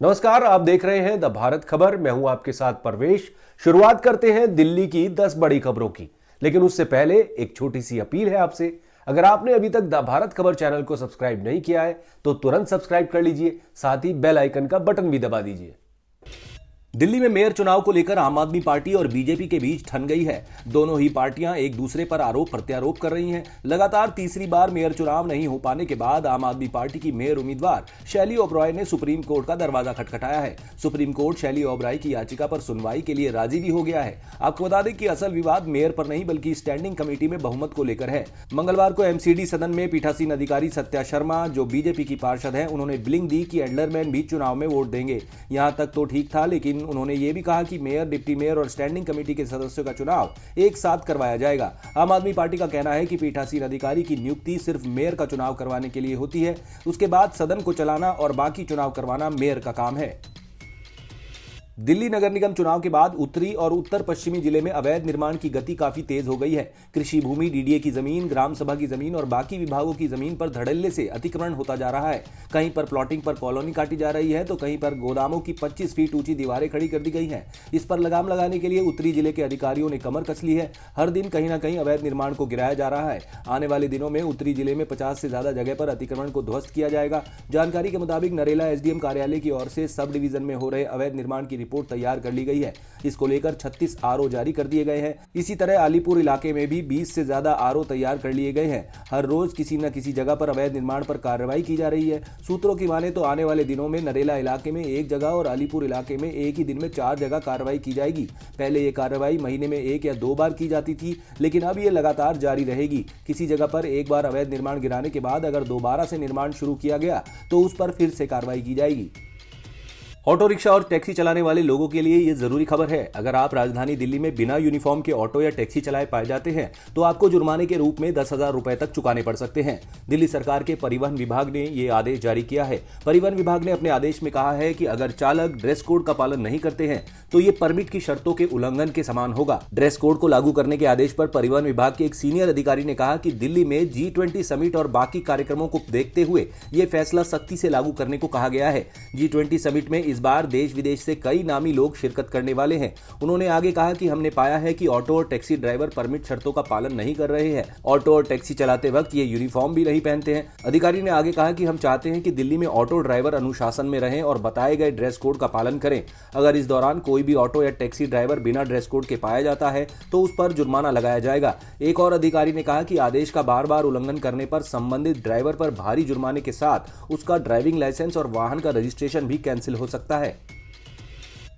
नमस्कार, आप देख रहे हैं द भारत खबर। मैं हूं आपके साथ परवेश। शुरुआत करते हैं दिल्ली की 10 बड़ी खबरों की, लेकिन उससे पहले एक छोटी सी अपील है आपसे। अगर आपने अभी तक द भारत खबर चैनल को सब्सक्राइब नहीं किया है तो तुरंत सब्सक्राइब कर लीजिए, साथ ही बेल आइकन का बटन भी दबा दीजिए। दिल्ली में मेयर चुनाव को लेकर आम आदमी पार्टी और बीजेपी के बीच ठन गई है। दोनों ही पार्टियां एक दूसरे पर आरोप प्रत्यारोप कर रही हैं। लगातार तीसरी बार मेयर चुनाव नहीं हो पाने के बाद आम आदमी पार्टी की मेयर उम्मीदवार शैली ओबरॉय ने सुप्रीम कोर्ट का दरवाजा खटखटाया है। सुप्रीम कोर्ट शैली ओबरॉय की याचिका पर सुनवाई के लिए राजी भी हो गया है। आपको बता दें कि असल विवाद मेयर पर नहीं बल्कि स्टैंडिंग कमेटी में बहुमत को लेकर है। मंगलवार को एमसीडी सदन में पीठासीन अधिकारी सत्या शर्मा, जो बीजेपी की पार्षद हैं, उन्होंने ब्लिंक दी कि एल्डरमैन भी चुनाव में वोट देंगे। यहां तक तो ठीक था, लेकिन उन्होंने ये भी कहा कि मेयर, डिप्टी मेयर और स्टैंडिंग कमेटी के सदस्यों का चुनाव एक साथ करवाया जाएगा। आम आदमी पार्टी का कहना है कि पीठासीन अधिकारी की नियुक्ति सिर्फ मेयर का चुनाव करवाने के लिए होती है। उसके बाद सदन को चलाना और बाकी चुनाव करवाना मेयर का काम है। दिल्ली नगर निगम चुनाव के बाद उत्तरी और उत्तर पश्चिमी जिले में अवैध निर्माण की गति काफी तेज हो गई है। कृषि भूमि, डीडीए की जमीन, ग्राम सभा की जमीन और बाकी विभागों की जमीन पर धड़ल्ले से अतिक्रमण होता जा रहा है। कहीं पर प्लॉटिंग पर कॉलोनी काटी जा रही है तो कहीं पर गोदामों की 25 फीट ऊंची दीवारें खड़ी कर दी गई हैं। इस पर लगाम लगाने के लिए उत्तरी जिले के अधिकारियों ने कमर कस ली है। हर दिन कहीं ना कहीं अवैध निर्माण को गिराया जा रहा है। आने वाले दिनों में उत्तरी जिले में 50 से ज्यादा जगह पर अतिक्रमण को ध्वस्त किया जाएगा। जानकारी के मुताबिक नरेला एसडीएम कार्यालय की ओर से सब डिवीजन में हो रहे अवैध निर्माण की रिपोर्ट तैयार कर ली गई है। इसको लेकर 36 आरओ जारी कर दिए गए हैं। इसी तरह अलीपुर इलाके में भी 20 से ज्यादा आरओ तैयार कर लिए गए हैं। हर रोज किसी न किसी जगह पर अवैध निर्माण पर कार्रवाई की जा रही है। सूत्रों की माने तो आने वाले दिनों में नरेला इलाके में एक जगह और अलीपुर इलाके में एक ही दिन में 4 जगह कार्रवाई की जाएगी। पहले ये कार्रवाई महीने में 1 या 2 बार की जाती थी, लेकिन अब ये लगातार जारी रहेगी। किसी जगह पर एक बार अवैध निर्माण गिराने के बाद अगर दोबारा से निर्माण शुरू किया गया तो उस पर फिर से कार्रवाई की जाएगी। ऑटो रिक्शा और टैक्सी चलाने वाले लोगों के लिए ये जरूरी खबर है। अगर आप राजधानी दिल्ली में बिना यूनिफॉर्म के ऑटो या टैक्सी चलाए पाए जाते हैं तो आपको जुर्माने के रूप में 10,000 रुपए तक चुकाने पड़ सकते हैं। दिल्ली सरकार के परिवहन विभाग ने ये आदेश जारी किया है। परिवहन विभाग ने अपने आदेश में कहा है कि अगर चालक ड्रेस कोड का पालन नहीं करते हैं तो ये परमिट की शर्तों के उल्लंघन के समान होगा। ड्रेस कोड को लागू करने के आदेश पर परिवहन विभाग के एक सीनियर अधिकारी ने कहा कि दिल्ली में G20 समिट और बाकी कार्यक्रमों को देखते हुए ये फैसला सख्ती से लागू करने को कहा गया है। G20 समिट में इस बार देश विदेश से कई नामी लोग शिरकत करने वाले हैं। उन्होंने आगे कहा कि हमने पाया है कि ऑटो और टैक्सी ड्राइवर परमिट शर्तों का पालन नहीं कर रहे हैं। ऑटो और टैक्सी चलाते वक्त ये यूनिफॉर्म भी नहीं पहनते हैं। अधिकारी ने आगे कहा कि हम चाहते हैं कि दिल्ली में ऑटो ड्राइवर अनुशासन में रहें और बताए गए ड्रेस कोड का पालन करें। अगर इस दौरान कोई भी ऑटो या टैक्सी ड्राइवर बिना ड्रेस कोड के पाया जाता है तो उस पर जुर्माना लगाया जाएगा। एक और अधिकारी ने कहा कि आदेश का बार बार उल्लंघन करने पर संबंधित ड्राइवर पर भारी जुर्माने के साथ उसका ड्राइविंग लाइसेंस और वाहन का रजिस्ट्रेशन भी कैंसिल हो सकता है।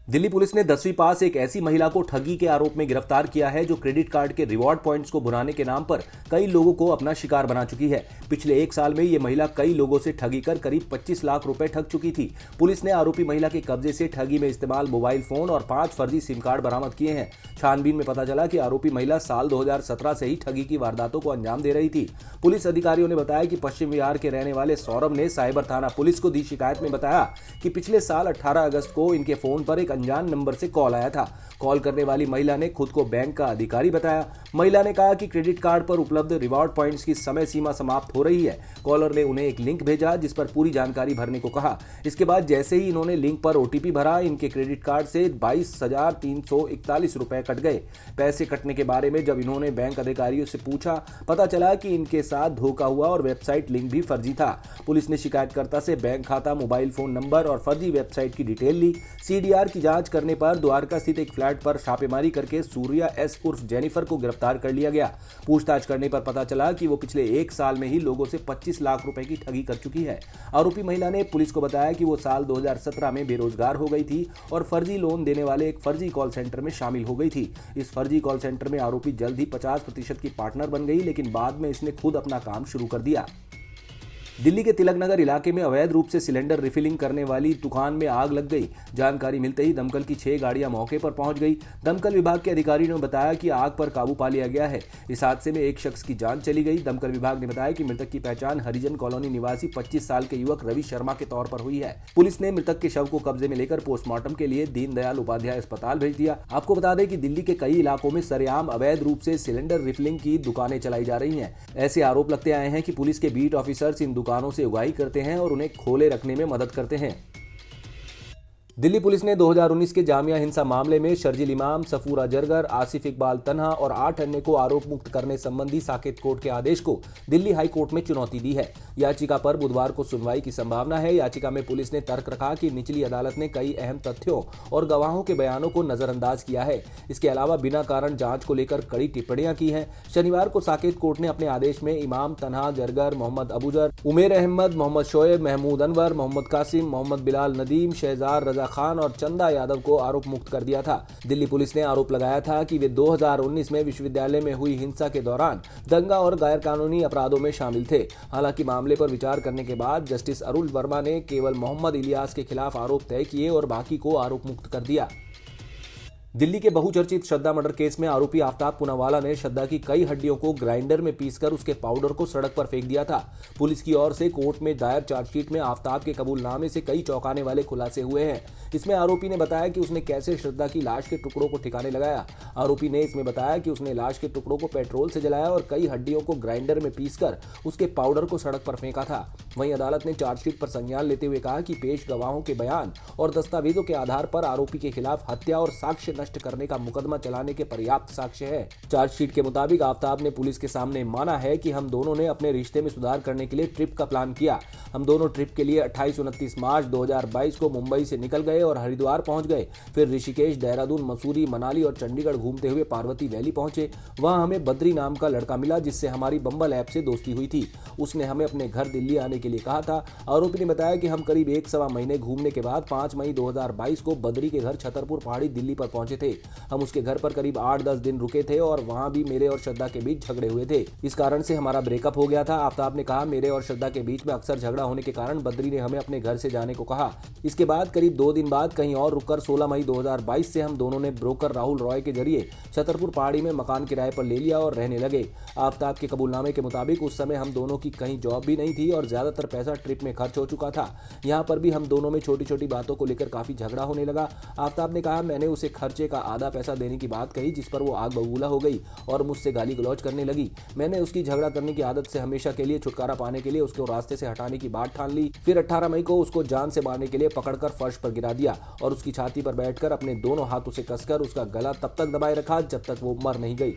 दिल्ली पुलिस ने 10वीं पास एक ऐसी महिला को ठगी के आरोप में गिरफ्तार किया है जो क्रेडिट कार्ड के रिवॉर्ड पॉइंट्स को भुनाने के नाम पर कई लोगों को अपना शिकार बना चुकी है। पिछले 1 साल में ये महिला कई लोगों से ठगी कर करीब 25 लाख रुपए ठग चुकी थी। पुलिस ने आरोपी महिला के कब्जे से ठगी में इस्तेमाल मोबाइल फोन और 5 फर्जी सिम कार्ड बरामद किए हैं। छानबीन में पता चला कि आरोपी महिला साल 2017 से ही ठगी की वारदातों को अंजाम दे रही थी। पुलिस अधिकारियों ने बताया कि पश्चिम बिहार के रहने वाले सौरभ ने साइबर थाना पुलिस को दी शिकायत में बताया कि पिछले साल 18 अगस्त को इनके फोन पर एक अनजान नंबर से कॉल आया था। कॉल करने वाली महिला ने खुद को बैंक का अधिकारी बताया। महिला ने कहा कि क्रेडिट कार्ड पर उपलब्ध रिवॉर्ड पॉइंट्स की समय सीमा समाप्त हो रही है। कॉलर ने उन्हें एक लिंक भेजा जिस पर पूरी जानकारी भरने को कहा। इसके बाद जैसे ही इन्होंने लिंक पर ओटीपी भरा, इनके क्रेडिट कार्ड से 22,341 रुपए कट गए। पैसे कटने के बारे में जब इन्होंने बैंक अधिकारियों से पूछा, पता चला कि इनके साथ धोखा हुआ और वेबसाइट लिंक भी फर्जी था। पुलिस ने शिकायतकर्ता से बैंक खाता, मोबाइल फोन नंबर और फर्जी वेबसाइट की डिटेल ली। सीडीआर की जांच करने पर द्वारका स्थित एक फ्लैट पर छापेमारी करके सूर्या एस उर्फ जेनिफर को गिरफ्तार कर लिया गया। पूछताछ करने पर पता चला कि वो पिछले 1 साल में ही लोगों से 25 लाख रुपए की ठगी कर चुकी है। आरोपी महिला ने पुलिस को बताया कि वो साल 2017 में बेरोजगार हो गई थी और फर्जी लोन देने वाले एक फर्जी कॉल सेंटर में शामिल हो गई थी। इस फर्जी कॉल सेंटर में आरोपी जल्द ही 50% की पार्टनर बन गई, लेकिन बाद में इसने खुद अपना काम शुरू कर दिया। दिल्ली के तिलक नगर इलाके में अवैध रूप से सिलेंडर रिफिलिंग करने वाली दुकान में आग लग गई। जानकारी मिलते ही दमकल की 6 गाड़ियां मौके पर पहुंच गई। दमकल विभाग के अधिकारियों ने बताया कि आग पर काबू पा लिया गया है। इस हादसे में एक शख्स की जान चली गई। दमकल विभाग ने बताया कि मृतक की पहचान हरिजन कॉलोनी निवासी 25 साल के युवक रवि शर्मा के तौर पर हुई है। पुलिस ने मृतक के शव को कब्जे में लेकर पोस्टमार्टम के लिए दीनदयाल उपाध्याय अस्पताल भेज दिया। आपको बता दें कि दिल्ली के कई इलाकों में सरेआम अवैध रूप से सिलेंडर रिफिलिंग की दुकानें चलाई जा रही हैं। ऐसे आरोप लगते आए हैं कि पुलिस के बीट ऑफिसर्स इन दुकानों से उगाही करते हैं और उन्हें खोले रखने में मदद करते हैं। दिल्ली पुलिस ने 2019 के जामिया हिंसा मामले में शर्जील इमाम, सफूरा जरगर, आसिफ इकबाल तन्हा और 8 अन्य को आरोप मुक्त करने संबंधी साकेत कोर्ट के आदेश को दिल्ली हाई कोर्ट में चुनौती दी है। याचिका पर बुधवार को सुनवाई की संभावना है। याचिका में पुलिस ने तर्क रखा कि निचली अदालत ने कई अहम तथ्यों और गवाहों के बयानों को नजरअंदाज किया है। इसके अलावा बिना कारण जांच को लेकर कड़ी टिप्पणियां की हैं। शनिवार को साकेत कोर्ट ने अपने आदेश में इमाम, तन्हा, जरगर, मोहम्मद अबूजर, उमेर अहमद, मोहम्मद शोएब, महमूद अनवर, मोहम्मद कासिम, मोहम्मद बिलाल नदीम, शहजार रजा खान और चंदा यादव को आरोप मुक्त कर दिया था। दिल्ली पुलिस ने आरोप लगाया था कि वे 2019 में विश्वविद्यालय में हुई हिंसा के दौरान दंगा और गैर कानूनी अपराधों में शामिल थे। हालांकि मामले पर विचार करने के बाद जस्टिस अरुण वर्मा ने केवल मोहम्मद इलियास के खिलाफ आरोप तय किए और बाकी को आरोप मुक्त कर दिया। दिल्ली के बहुचर्चित श्रद्धा मर्डर केस में आरोपी आफ्ताब पूनावाला ने श्रद्धा की कई हड्डियों को ग्राइंडर में पीसकर उसके पाउडर को सड़क पर फेंक दिया था। पुलिस की ओर से कोर्ट में दायर चार्जशीट में आफ्ताब के कबूलनामे से कई चौंकाने वाले खुलासे हुए हैं। इसमें आरोपी ने बताया कि उसने कैसे श्रद्धा की लाश के टुकड़ों को ठिकाने लगाया। आरोपी ने इसमें बताया कि उसने लाश के टुकड़ों को पेट्रोल से जलाया और कई हड्डियों को ग्राइंडर में पीसकर उसके पाउडर को सड़क पर फेंका था। वहीं अदालत ने चार्जशीट पर संज्ञान लेते हुए कहा कि पेश गवाहों के बयान और दस्तावेजों के आधार पर आरोपी के खिलाफ हत्या और साक्ष्य नष्ट करने का मुकदमा चलाने के पर्याप्त साक्ष्य है। चार्जशीट के मुताबिक आफ्ताब ने पुलिस के सामने माना है कि हम दोनों ने अपने रिश्ते में सुधार करने के लिए ट्रिप का प्लान किया। हम दोनों ट्रिप के लिए 28-29 मार्च 2022 को मुंबई से निकल गए और हरिद्वार पहुंच गए। फिर ऋषिकेश, देहरादून, मसूरी, मनाली और चंडीगढ़ घूमते हुए पार्वती वैली पहुंचे। वहां हमें बद्री नाम का लड़का मिला जिससे हमारी बम्बल ऐप से दोस्ती हुई थी। उसने हमें अपने घर दिल्ली आने के लिए कहा था। आरोपी ने बताया कि हम करीब 1-1.25 महीने घूमने के बाद 5 मई 2022 को बद्री के घर छतरपुर पहाड़ी दिल्ली पर पहुंचे थे। हम उसके घर पर करीब 8-10 दिन रुके थे और वहां भी मेरे और श्रद्धा के बीच झगड़े हुए थे। इस कारण से हमारा ब्रेकअप हो गया था। आफ्ताब ने कहा, मेरे और श्रद्धा के बीच में अक्सर झगड़ा होने के कारण बद्री ने हमें अपने घर से जाने को कहा। इसके बाद करीब 2 दिन बाद कहीं और रुककर 16 मई 2022 से हम दोनों ने ब्रोकर राहुल रॉय के जरिए छतरपुर पहाड़ी में मकान किराए पर ले लिया और रहने लगे। आफ्ताब के कबूलनामे के मुताबिक उस समय हम दोनों की कहीं जॉब भी नहीं थी और ज्यादातर पैसा ट्रिप में खर्च हो चुका था। यहाँ पर भी हम दोनों में छोटी छोटी बातों को लेकर काफी झगड़ा होने लगा। आफ्ताब ने कहा, मैंने उसे खर्चे का आधा पैसा देने की बात कही जिस पर वो आग बबूला हो गई और मुझसे गाली गलौज करने लगी। मैंने उसकी झगड़ा करने की आदत से हमेशा के लिए छुटकारा पाने के लिए उसको रास्ते से हटाने की बात ठान ली। फिर 18 मई को उसको जान से मारने के लिए पकड़कर फर्श पर गिरा दिया और उसकी छाती पर बैठकर अपने दोनों हाथों से कसकर उसका गला तब तक दबाए रखा जब तक वो मर नहीं गई।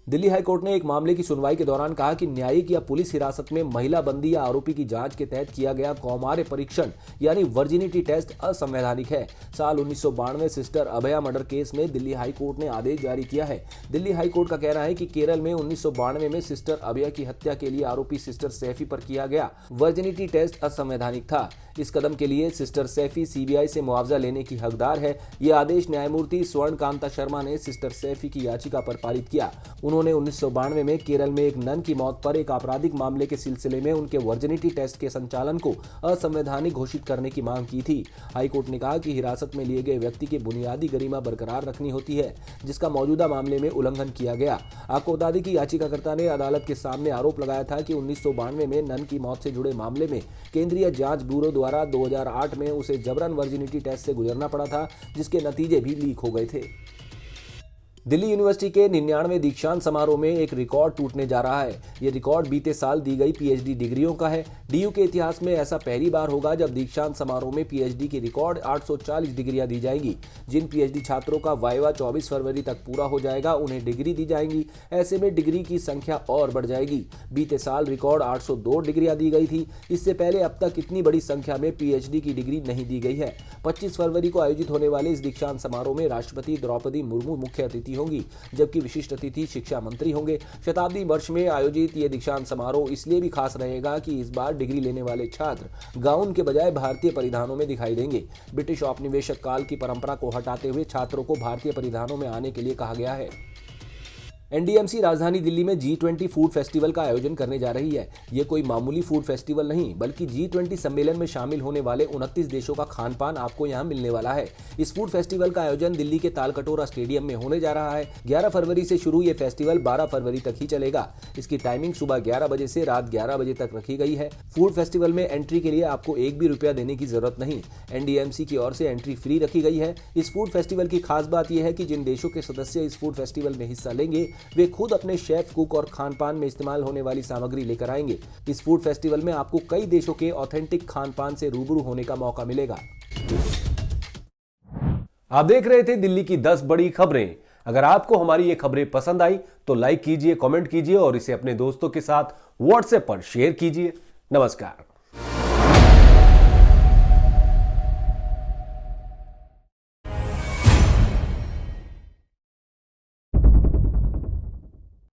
दिल्ली हाईकोर्ट ने एक मामले की सुनवाई के दौरान कहा कि न्यायिक या पुलिस हिरासत में महिला बंदी या आरोपी की जांच के तहत किया गया कौमार्य परीक्षण यानी वर्जिनिटी टेस्ट असंवैधानिक है। साल 1992 सिस्टर अभया मर्डर केस में दिल्ली हाईकोर्ट ने आदेश जारी किया है। दिल्ली हाईकोर्ट का कहना है कि केरल में 1992 में सिस्टर अभया की हत्या के लिए आरोपी सिस्टर सैफी पर किया गया वर्जिनिटी टेस्ट असंवैधानिक था। इस कदम के लिए सिस्टर सैफी सीबीआई से मुआवजा लेने की हकदार है। यह आदेश न्यायमूर्ति स्वर्ण कांता शर्मा ने सिस्टर सैफी की याचिका पर पारित किया। उन्होंने 1992 में केरल में एक नन की मौत पर एक आपराधिक मामले के सिलसिले में उनके वर्जिनिटी टेस्ट के संचालन को असंवैधानिक घोषित करने की मांग की थी। हाईकोर्ट ने कहा कि हिरासत में लिए गए व्यक्ति की बुनियादी गरिमा बरकरार रखनी होती है जिसका मौजूदा मामले में उल्लंघन किया गया। आपको बता दें कि याचिकाकर्ता ने अदालत के सामने आरोप लगाया था कि 1992 में नन की मौत से जुड़े मामले में केंद्रीय जांच ब्यूरो द्वारा 2008 में उसे जबरन वर्जिनिटी टेस्ट से गुजरना पड़ा था जिसके नतीजे भी लीक हो गए थे। दिल्ली यूनिवर्सिटी के 99वें दीक्षांत समारोह में एक रिकॉर्ड टूटने जा रहा है। यह रिकॉर्ड बीते साल दी गई पीएचडी डिग्रियों का है। डीयू के इतिहास में ऐसा पहली बार होगा जब दीक्षांत समारोह में पीएचडी की रिकॉर्ड 840 डिग्रियां दी जाएंगी। जिन पीएचडी छात्रों का वाइवा 24 फरवरी तक पूरा हो जाएगा उन्हें डिग्री दी जाएंगी। ऐसे में डिग्री की संख्या और बढ़ जाएगी। बीते साल रिकॉर्ड 802 डिग्रियां दी गई थी। इससे पहले अब तक इतनी बड़ी संख्या में पीएचडी की डिग्री नहीं दी गई है। 25 फरवरी को आयोजित होने वाले इस दीक्षांत समारोह में राष्ट्रपति द्रौपदी मुर्मू मुख्य अतिथि होंगी जबकि विशिष्ट अतिथि शिक्षा मंत्री होंगे। शताब्दी वर्ष में आयोजित ये दीक्षांत समारोह इसलिए भी खास रहेगा कि इस बार डिग्री लेने वाले छात्र गाउन के बजाय भारतीय परिधानों में दिखाई देंगे। ब्रिटिश औपनिवेशिक काल की परंपरा को हटाते हुए छात्रों को भारतीय परिधानों में आने के लिए कहा गया है। एनडीएमसी राजधानी दिल्ली में G20 फूड फेस्टिवल का आयोजन करने जा रही है। ये कोई मामूली फूड फेस्टिवल नहीं बल्कि G20 सम्मेलन में शामिल होने वाले 29 देशों का खान पान आपको यहाँ मिलने वाला है। इस फूड फेस्टिवल का आयोजन दिल्ली के तालकटोरा स्टेडियम में होने जा रहा है। 11 फरवरी से शुरू ये फेस्टिवल 12 फरवरी तक ही चलेगा। इसकी टाइमिंग सुबह 11 बजे से रात 11 बजे तक रखी गई है। फूड फेस्टिवल में एंट्री के लिए आपको एक भी रुपया देने की जरूरत नहीं। एनडीएमसी की ओर से एंट्री फ्री रखी गई है। इस फूड फेस्टिवल की खास बात यह है कि जिन देशों के सदस्य इस फूड फेस्टिवल में हिस्सा लेंगे वे खुद अपने शेफ, कुक और खान पान में इस्तेमाल होने वाली सामग्री लेकर आएंगे। इस फूड फेस्टिवल में आपको कई देशों के ऑथेंटिक खान पान से रूबरू होने का मौका मिलेगा। आप देख रहे थे दिल्ली की 10 बड़ी खबरें। अगर आपको हमारी ये खबरें पसंद आई तो लाइक कीजिए, कमेंट कीजिए और इसे अपने दोस्तों के साथ व्हाट्सएप पर शेयर कीजिए। नमस्कार।